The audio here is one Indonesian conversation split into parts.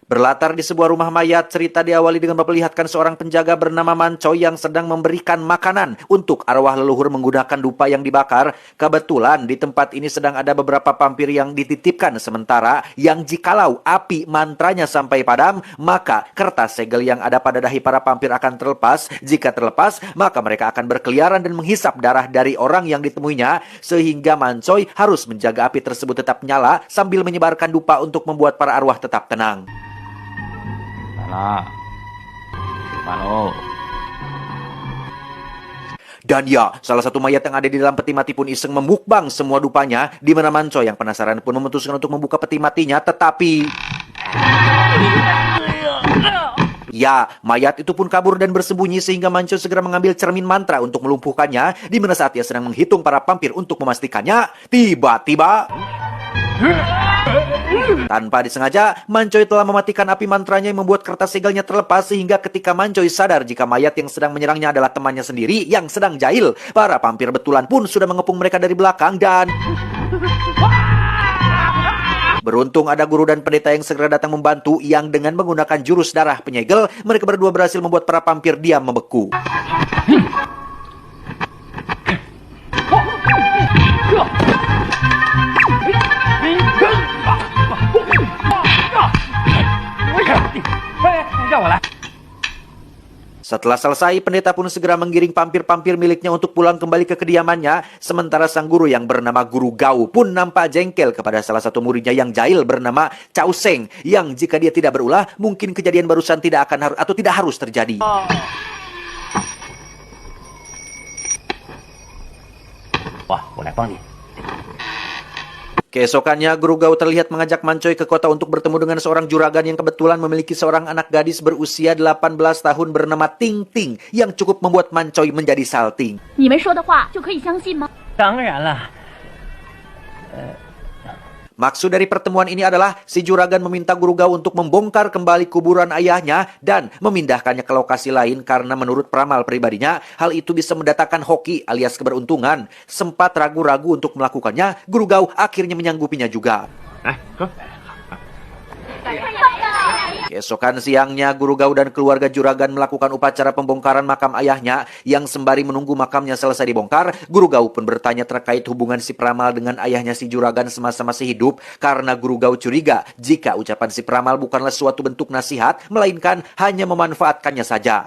Berlatar di sebuah rumah mayat, cerita diawali dengan memperlihatkan seorang penjaga bernama Mancoy yang sedang memberikan makanan untuk arwah leluhur menggunakan dupa yang dibakar. Kebetulan di tempat ini sedang ada beberapa pampir yang dititipkan sementara, yang jikalau api mantranya sampai padam, maka kertas segel yang ada pada dahi para pampir akan terlepas. Jika terlepas, maka mereka akan berkeliaran dan menghisap darah dari orang yang ditemuinya, sehingga Mancoy harus menjaga api tersebut tetap nyala sambil menyebarkan dupa untuk membuat para arwah tetap tenang. Mana? Mano. Dan ya, salah satu mayat yang ada di dalam peti mati pun iseng memukbang semua dupanya, di mana Mancoy yang penasaran pun memutuskan untuk membuka peti matinya, tetapi ya, mayat itu pun kabur dan bersembunyi sehingga Mancoy segera mengambil cermin mantra untuk melumpuhkannya, di mana saat ia sedang menghitung para pampir untuk memastikannya, tiba-tiba tanpa disengaja, Mancoy telah mematikan api mantranya yang membuat kertas segelnya terlepas, sehingga ketika Mancoy sadar jika mayat yang sedang menyerangnya adalah temannya sendiri yang sedang jahil, para pampir betulan pun sudah mengepung mereka dari belakang dan beruntung ada guru dan pendeta yang segera datang membantu, yang dengan menggunakan jurus darah penyegel, mereka berdua berhasil membuat para pampir diam membeku. Setelah selesai, pendeta pun segera menggiring pampir-pampir miliknya untuk pulang kembali ke kediamannya, sementara sang guru yang bernama Guru Gao pun nampak jengkel kepada salah satu muridnya yang jahil bernama Cao Seng, yang jika dia tidak berulah, mungkin kejadian barusan tidak harus terjadi. Wah, 我来帮你。 Keesokannya, Guru Gao terlihat mengajak Mancoy ke kota untuk bertemu dengan seorang juragan yang kebetulan memiliki seorang anak gadis berusia 18 tahun bernama Ting Ting, yang cukup membuat Mancoy menjadi salting. 你们说的话就可以相信吗？ 当然了。 Maksud dari pertemuan ini adalah si juragan meminta Guru Gao untuk membongkar kembali kuburan ayahnya dan memindahkannya ke lokasi lain karena menurut peramal pribadinya, hal itu bisa mendatangkan hoki alias keberuntungan. Sempat ragu-ragu untuk melakukannya, Guru Gao akhirnya menyanggupinya juga. Keesokan siangnya, Guru Gao dan keluarga juragan melakukan upacara pembongkaran makam ayahnya, yang sembari menunggu makamnya selesai dibongkar, Guru Gao pun bertanya terkait hubungan si peramal dengan ayahnya si juragan semasa masih hidup, karena Guru Gao curiga jika ucapan si peramal bukanlah suatu bentuk nasihat, melainkan hanya memanfaatkannya saja.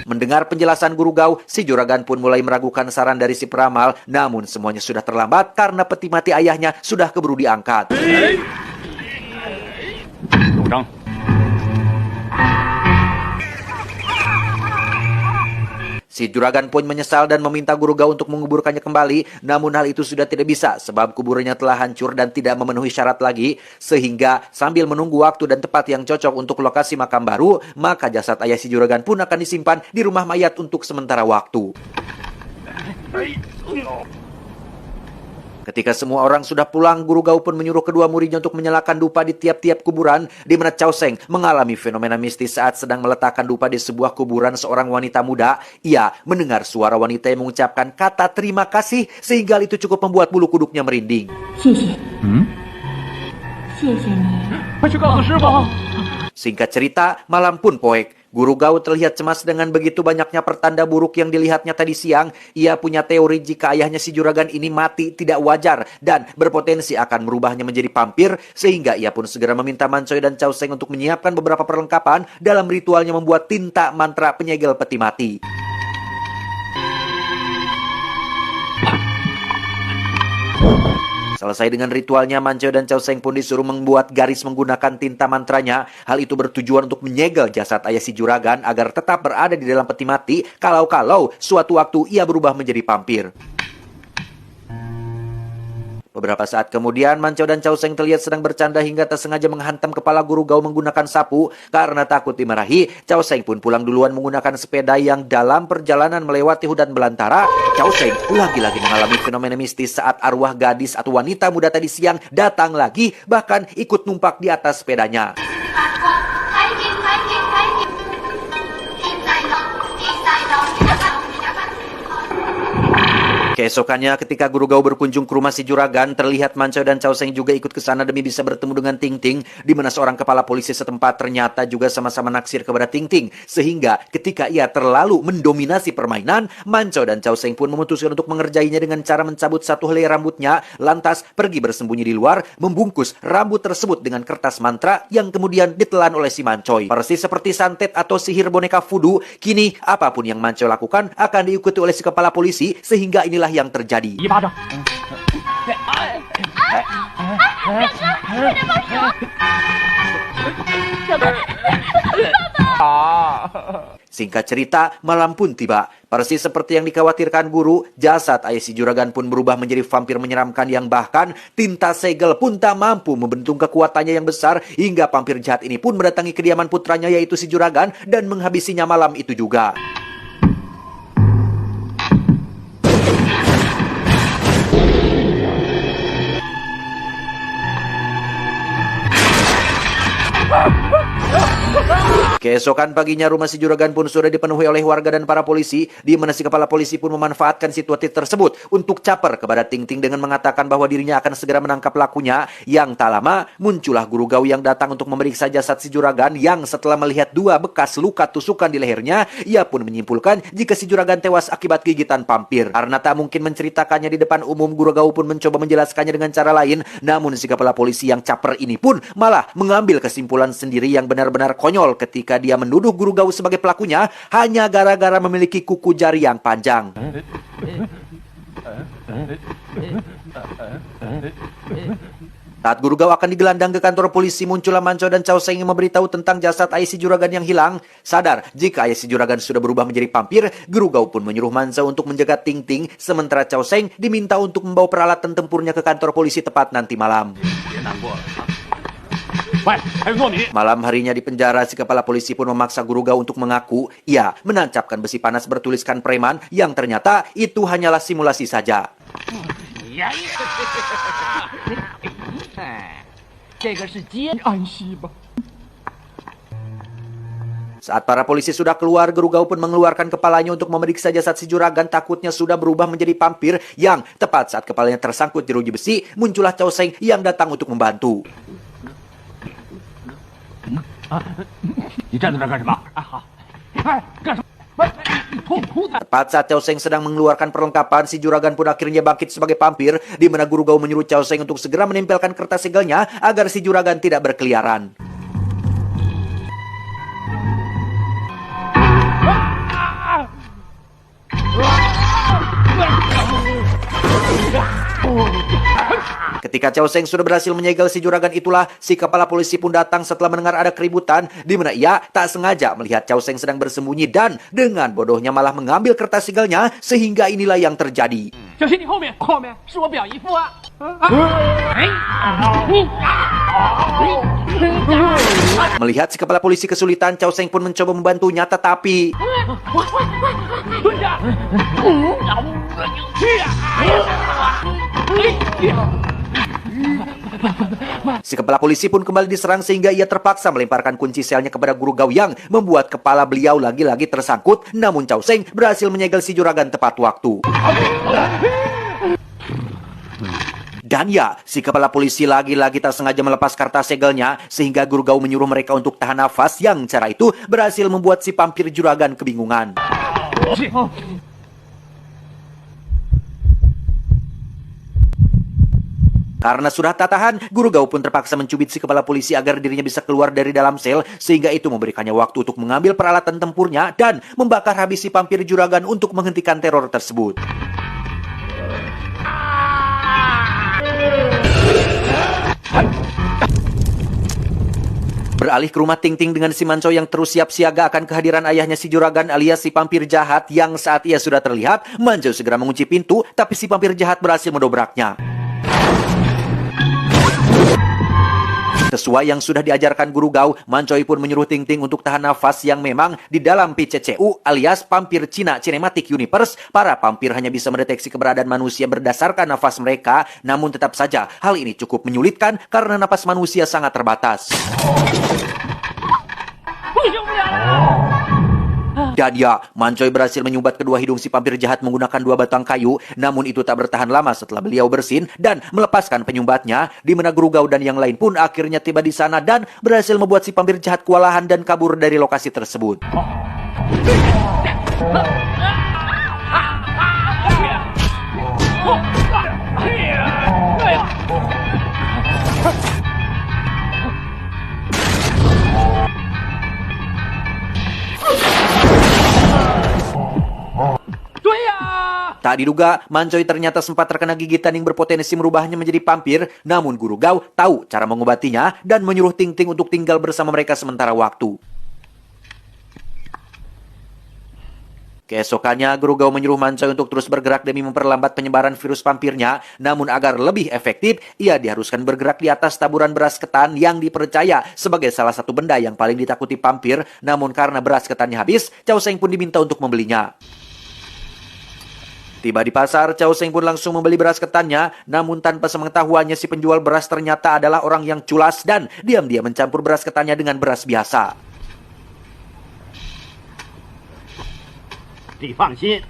Mendengar penjelasan Guru Gao, si juragan pun mulai meragukan saran dari si peramal, namun semuanya sudah terlambat karena peti mati ayahnya sudah keburu diangkat. 主张。 Si juragan pun menyesal dan meminta Guru Gao untuk menguburkannya kembali, namun hal itu sudah tidak bisa sebab kuburannya telah hancur dan tidak memenuhi syarat lagi, sehingga sambil menunggu waktu dan tempat yang cocok untuk lokasi makam baru, maka jasad ayah si juragan pun akan disimpan di rumah mayat untuk sementara waktu. Ketika semua orang sudah pulang, Guru Gao pun menyuruh kedua muridnya untuk menyalakan dupa di tiap-tiap kuburan, di mana Cao Seng mengalami fenomena mistis saat sedang meletakkan dupa di sebuah kuburan seorang wanita muda. Ia mendengar suara wanita yang mengucapkan kata terima kasih, sehingga itu cukup membuat bulu kuduknya merinding. 谢谢，谢谢你。 快去告诉师傅。 Singkat cerita, malam pun poek. Guru Gao terlihat cemas dengan begitu banyaknya pertanda buruk yang dilihatnya tadi siang. Ia punya teori jika ayahnya si juragan ini mati tidak wajar dan berpotensi akan merubahnya menjadi vampir, sehingga ia pun segera meminta Mancoy dan Cao Seng untuk menyiapkan beberapa perlengkapan dalam ritualnya membuat tinta mantra penyegel peti mati. Selesai dengan ritualnya, Mancoy dan Cao Seng pun disuruh membuat garis menggunakan tinta mantranya. Hal itu bertujuan untuk menyegel jasad ayah si juragan agar tetap berada di dalam peti mati kalau suatu waktu ia berubah menjadi vampir. Beberapa saat kemudian, Mancoy dan Cao Seng terlihat sedang bercanda hingga tak sengaja menghantam kepala Guru Gao menggunakan sapu. Karena takut dimarahi, Cao Seng pun pulang duluan menggunakan sepeda yang dalam perjalanan melewati hutan belantara. Cao Seng lagi-lagi mengalami fenomena mistis saat arwah gadis atau wanita muda tadi siang datang lagi, bahkan ikut numpak di atas sepedanya. Keesokannya ketika Guru Gao berkunjung ke rumah si juragan, terlihat Mancoy dan Chow Seng juga ikut ke sana demi bisa bertemu dengan Ting Ting, di mana seorang kepala polisi setempat ternyata juga sama-sama naksir kepada Ting Ting. Sehingga ketika ia terlalu mendominasi permainan, Mancoy dan Chow Seng pun memutuskan untuk mengerjainya dengan cara mencabut satu helai rambutnya, lantas pergi bersembunyi di luar, membungkus rambut tersebut dengan kertas mantra yang kemudian ditelan oleh si Mancoy. Persis seperti santet atau sihir boneka voodoo, kini apapun yang Mancoy lakukan akan diikuti oleh si kepala polisi, sehingga inilah yang terjadi. 一巴掌。 Singkat cerita, malam pun tiba. Persis seperti yang dikhawatirkan guru, jasad ayah si juragan pun berubah menjadi vampir menyeramkan yang bahkan tinta segel pun tak mampu membentuk kekuatannya yang besar, hingga vampir jahat ini pun mendatangi kediaman putranya yaitu si juragan dan menghabisinya malam itu juga. Keesokan paginya rumah si juragan pun sudah dipenuhi oleh warga dan para polisi, di mana si kepala polisi pun memanfaatkan situasi tersebut untuk caper kepada Ting Ting dengan mengatakan bahwa dirinya akan segera menangkap pelakunya. Yang tak lama muncullah Guru Gao yang datang untuk memeriksa jasad si juragan, yang setelah melihat 2 bekas luka tusukan di lehernya, ia pun menyimpulkan jika si juragan tewas akibat gigitan vampir. Karena tak mungkin menceritakannya di depan umum, Guru Gao pun mencoba menjelaskannya dengan cara lain, namun si kepala polisi yang caper ini pun malah mengambil kesimpulan sendiri yang benar-benar konyol ketika dia menuduh Guru Gao sebagai pelakunya hanya gara-gara memiliki kuku jari yang panjang. Saat Guru Gao akan digelandang ke kantor polisi, muncullah Mancoy dan Chow Seng yang memberitahu tentang jasad ayah si juragan yang hilang. Sadar jika ayah si juragan sudah berubah menjadi vampir, Guru Gao pun menyuruh Mancoy untuk menjaga Ting Ting, sementara Chow Seng diminta untuk membawa peralatan tempurnya ke kantor polisi tepat nanti malam. Malam harinya di penjara, si kepala polisi pun memaksa Guru Gao untuk mengaku ia menancapkan besi panas bertuliskan preman, yang ternyata itu hanyalah simulasi saja. Saat para polisi sudah keluar, Guru Gao pun mengeluarkan kepalanya untuk memeriksa jasad si juragan, takutnya sudah berubah menjadi vampir. Yang tepat saat kepalanya tersangkut jeruji besi, muncullah Chow Seng yang datang untuk membantu. 你站在那干什么？啊好，哎，干什么？ Tepat saat Chow Seng sedang mengeluarkan perlengkapan, si juragan pun akhirnya bangkit sebagai vampir, di mana Guru Gao menyuruh Chow Seng untuk segera menempelkan kertas segelnya agar si juragan tidak berkeliaran. Ketika Chow Seng sudah berhasil menyegel si juragan, itulah si kepala polisi pun datang setelah mendengar ada keributan, di mana ia tak sengaja melihat Chow Seng sedang bersembunyi dan dengan bodohnya malah mengambil kertas segelnya, sehingga inilah yang terjadi. 小心你后面，后面是我表姨夫啊！ Melihat si kepala polisi kesulitan, Chow Seng pun mencoba membantunya, tetapi si kepala polisi pun kembali diserang, sehingga ia terpaksa melemparkan kunci selnya kepada Guru Gao yang membuat kepala beliau lagi-lagi tersangkut. Namun Chow Seng berhasil menyegel si juragan tepat waktu. Dan ya, si kepala polisi lagi-lagi tak sengaja melepas kertas segelnya, sehingga Guru Gao menyuruh mereka untuk tahan nafas, yang cara itu berhasil membuat si vampir juragan kebingungan. Karena sudah tak tahan, Guru Gao pun terpaksa mencubit si kepala polisi agar dirinya bisa keluar dari dalam sel, sehingga itu memberikannya waktu untuk mengambil peralatan tempurnya dan membakar habis si vampir juragan untuk menghentikan teror tersebut. Beralih ke rumah Ting Ting dengan si Mancoy yang terus siap siaga akan kehadiran ayahnya si juragan alias si vampir jahat, yang saat ia sudah terlihat, Mancoy segera mengunci pintu, tapi si vampir jahat berhasil mendobraknya. Sesuai yang sudah diajarkan Guru Gao, Mancoy pun menyuruh Ting Ting untuk tahan nafas, yang memang di dalam PCCU alias Vampir Cina Cinematic Universe, para vampir hanya bisa mendeteksi keberadaan manusia berdasarkan nafas mereka. Namun tetap saja hal ini cukup menyulitkan karena nafas manusia sangat terbatas. Dan ya, Mancoy berhasil menyumbat kedua hidung si vampir jahat menggunakan 2 batang kayu, namun itu tak bertahan lama setelah beliau bersin dan melepaskan penyumbatnya, di mana Guru Gao dan yang lain pun akhirnya tiba di sana dan berhasil membuat si vampir jahat kewalahan dan kabur dari lokasi tersebut. Tak diduga, Mancoy ternyata sempat terkena gigitan yang berpotensi merubahnya menjadi vampir, namun Guru Gao tahu cara mengobatinya dan menyuruh Ting Ting untuk tinggal bersama mereka sementara waktu. Keesokannya, Guru Gao menyuruh Mancoy untuk terus bergerak demi memperlambat penyebaran virus vampirnya, namun agar lebih efektif, ia diharuskan bergerak di atas taburan beras ketan yang dipercaya sebagai salah satu benda yang paling ditakuti vampir, namun karena beras ketannya habis, Cao Seng pun diminta untuk membelinya. Tiba di pasar, Cao Seng pun langsung membeli beras ketannya, namun tanpa sepengetahuannya si penjual beras ternyata adalah orang yang culas dan diam-diam mencampur beras ketannya dengan beras biasa. 你放心。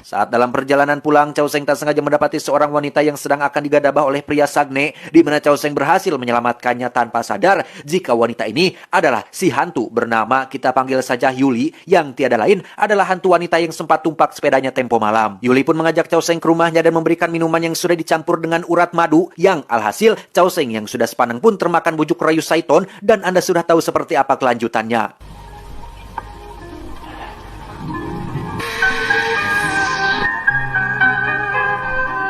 Saat dalam perjalanan pulang, Cao Seng tak sengaja mendapati seorang wanita yang sedang akan digadabah oleh pria Sagne, di mana Cao Seng berhasil menyelamatkannya tanpa sadar jika wanita ini adalah si hantu bernama, kita panggil saja Yuli, yang tiada lain adalah hantu wanita yang sempat tumpak sepedanya tempo malam. Yuli pun mengajak Cao Seng ke rumahnya dan memberikan minuman yang sudah dicampur dengan urat madu, yang alhasil Cao Seng yang sudah sepaneng pun termakan bujuk rayu Saiton, dan Anda sudah tahu seperti apa kelanjutannya.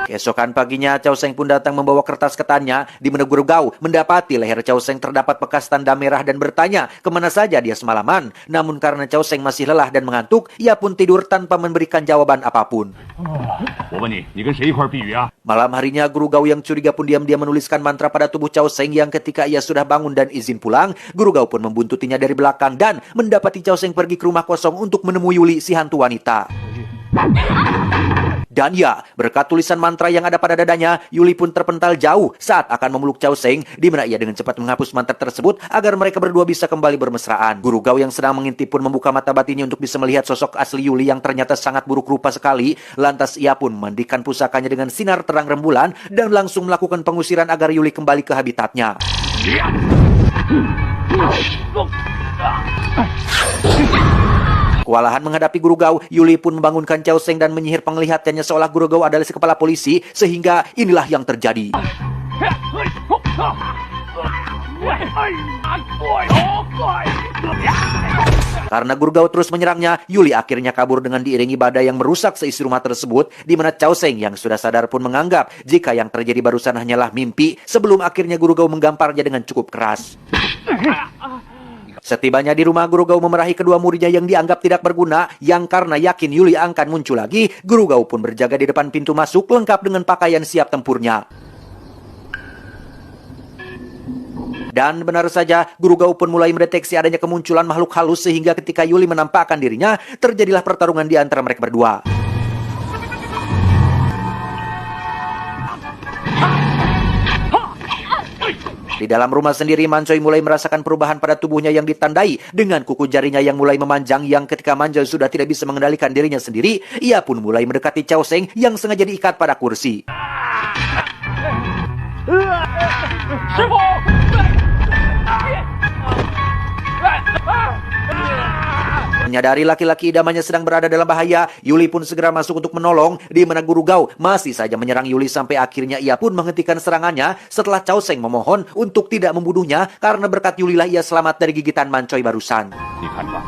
Keesokan paginya, Cao Seng pun datang membawa kertas ketannya, di mana Guru Gao mendapati leher Cao Seng terdapat bekas tanda merah dan bertanya kemana saja dia semalaman. Namun karena Cao Seng masih lelah dan mengantuk, ia pun tidur tanpa memberikan jawaban apapun. 我问你，你跟谁一块避雨啊？ Malam harinya, Guru Gao yang curiga pun diam-diam menuliskan mantra pada tubuh Cao Seng, yang ketika ia sudah bangun dan izin pulang, Guru Gao pun membuntutinya dari belakang dan mendapati Cao Seng pergi ke rumah kosong untuk menemui Yuli, si hantu wanita. Dan ya, berkat tulisan mantra yang ada pada dadanya, Yuli pun terpental jauh saat akan memeluk Cao Seng, di mana ia dengan cepat menghapus mantra tersebut agar mereka berdua bisa kembali bermesraan. Guru Gao yang sedang mengintip pun membuka mata batinnya untuk bisa melihat sosok asli Yuli yang ternyata sangat buruk rupa sekali. Lantas ia pun memandikan pusakanya dengan sinar terang rembulan dan langsung melakukan pengusiran agar Yuli kembali ke habitatnya. Kewalahan menghadapi Guru Gao, Yuli pun membangunkan Cao Seng dan menyihir penglihatannya seolah Guru Gao adalah si kepala polisi, sehingga inilah yang terjadi. Karena Guru Gao terus menyerangnya, Yuli akhirnya kabur dengan diiringi badai yang merusak seisi rumah tersebut, di mana Cao Seng yang sudah sadar pun menganggap jika yang terjadi barusan hanyalah mimpi, sebelum akhirnya Guru Gao menggamparnya dengan cukup keras. Setibanya di rumah, Guru Gao memerahi kedua muridnya yang dianggap tidak berguna, yang karena yakin Yuli akan muncul lagi, Guru Gao pun berjaga di depan pintu masuk lengkap dengan pakaian siap tempurnya. Dan benar saja, Guru Gao pun mulai mendeteksi adanya kemunculan makhluk halus, sehingga ketika Yuli menampakkan dirinya, terjadilah pertarungan di antara mereka berdua. Di dalam rumah sendiri, Mancoy mulai merasakan perubahan pada tubuhnya yang ditandai dengan kuku jarinya yang mulai memanjang, yang ketika Mancoy sudah tidak bisa mengendalikan dirinya sendiri, ia pun mulai mendekati Cao Seng yang sengaja diikat pada kursi. Menyadari laki-laki idamannya sedang berada dalam bahaya, Yuli pun segera masuk untuk menolong, di mana Guru Gao masih saja menyerang Yuli sampai akhirnya ia pun menghentikan serangannya setelah Cao Seng memohon untuk tidak membunuhnya karena berkat Yuli lah ia selamat dari gigitan Mancoy barusan. 你看吧，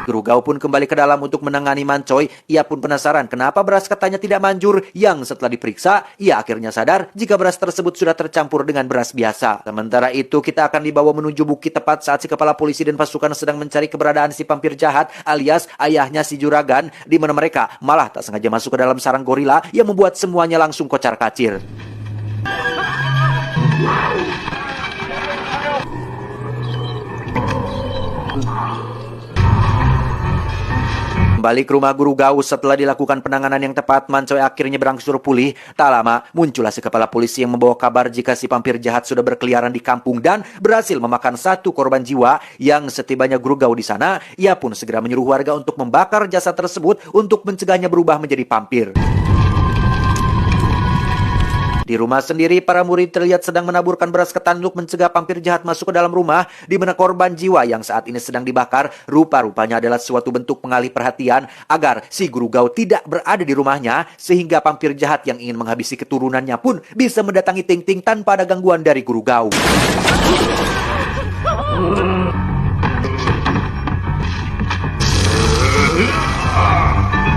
Guru Gao pun kembali ke dalam untuk menangani Mancoy. Ia pun penasaran kenapa beras ketannya tidak manjur, yang setelah diperiksa, ia akhirnya sadar jika beras tersebut sudah tercampur dengan beras biasa. Sementara itu, kita akan dibawa menuju bukit tepat saat si kepala polisi dan pasukan sedang mencari keberadaan si vampir jahat alias ayahnya si Juragan, di mana mereka malah tak sengaja masuk ke dalam sarang gorila yang membuat semuanya langsung kocar-kacir. Kembali ke rumah Guru Gau setelah dilakukan penanganan yang tepat, Mancoy akhirnya berangsur pulih. Tak lama, muncullah si kepala polisi yang membawa kabar jika si vampir jahat sudah berkeliaran di kampung dan berhasil memakan satu korban jiwa. Yang setibanya Guru Gau di sana, ia pun segera menyuruh warga untuk membakar jasad tersebut untuk mencegahnya berubah menjadi vampir. Di rumah sendiri, para murid terlihat sedang menaburkan beras ketan untuk mencegah vampir jahat masuk ke dalam rumah, di mana korban jiwa yang saat ini sedang dibakar rupa-rupanya adalah suatu bentuk pengalih perhatian agar si Guru Gau tidak berada di rumahnya, sehingga vampir jahat yang ingin menghabisi keturunannya pun bisa mendatangi Ting Ting tanpa ada gangguan dari Guru Gau.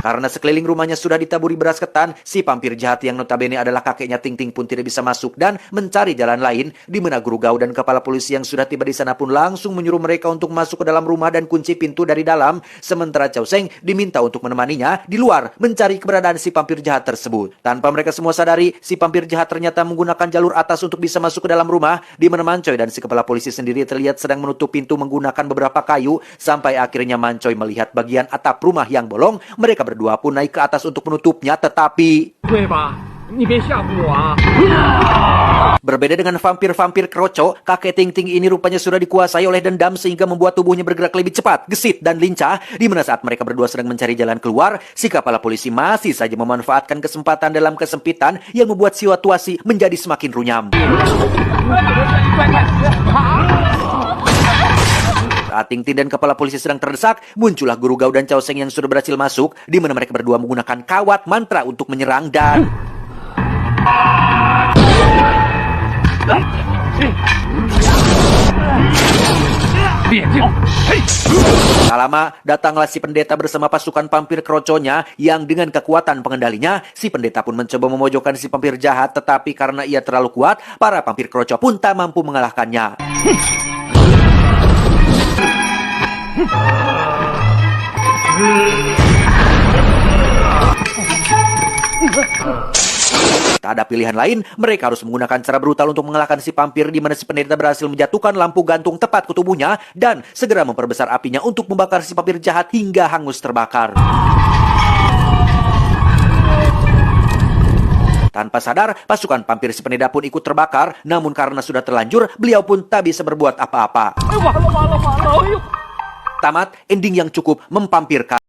Karena sekeliling rumahnya sudah ditaburi beras ketan, si vampir jahat yang notabene adalah kakeknya Ting Ting pun tidak bisa masuk dan mencari jalan lain, di mana Guru Gau dan kepala polisi yang sudah tiba di sana pun langsung menyuruh mereka untuk masuk ke dalam rumah dan kunci pintu dari dalam, sementara Chow Seng diminta untuk menemaninya di luar mencari keberadaan si vampir jahat tersebut. Tanpa mereka semua sadari, si vampir jahat ternyata menggunakan jalur atas untuk bisa masuk ke dalam rumah, di mana Mancoy dan si kepala polisi sendiri terlihat sedang menutup pintu menggunakan beberapa kayu, sampai akhirnya Mancoy melihat bagian atap rumah yang bolong. Mereka berdua pun naik ke atas untuk menutupnya, tetapi berbeda dengan vampir-vampir kroco, kakek Ting Ting ini rupanya sudah dikuasai oleh dendam sehingga membuat tubuhnya bergerak lebih cepat, gesit, dan lincah. Di mana saat mereka berdua sedang mencari jalan keluar, si kepala polisi masih saja memanfaatkan kesempatan dalam kesempitan yang membuat situasi menjadi semakin runyam. Saat Ting Ting dan kepala polisi sedang terdesak, muncullah Guru Gau dan Chow Seng yang sudah berhasil masuk, di mana mereka berdua menggunakan kawat mantra untuk menyerang dan tak lama, datanglah si pendeta bersama pasukan vampir kroconya yang dengan kekuatan pengendalinya, si pendeta pun mencoba memojokkan si vampir jahat, tetapi karena ia terlalu kuat, para vampir kroco pun tak mampu mengalahkannya. Tak ada pilihan lain, mereka harus menggunakan cara brutal untuk mengalahkan si vampir, di mana si pendeta berhasil menjatuhkan lampu gantung tepat ke tubuhnya dan segera memperbesar apinya untuk membakar si vampir jahat hingga hangus terbakar. Tanpa sadar, pasukan vampir si pendeta pun ikut terbakar, namun karena sudah terlanjur, beliau pun tak bisa berbuat apa-apa. Tamat, ending yang cukup mempampirkan.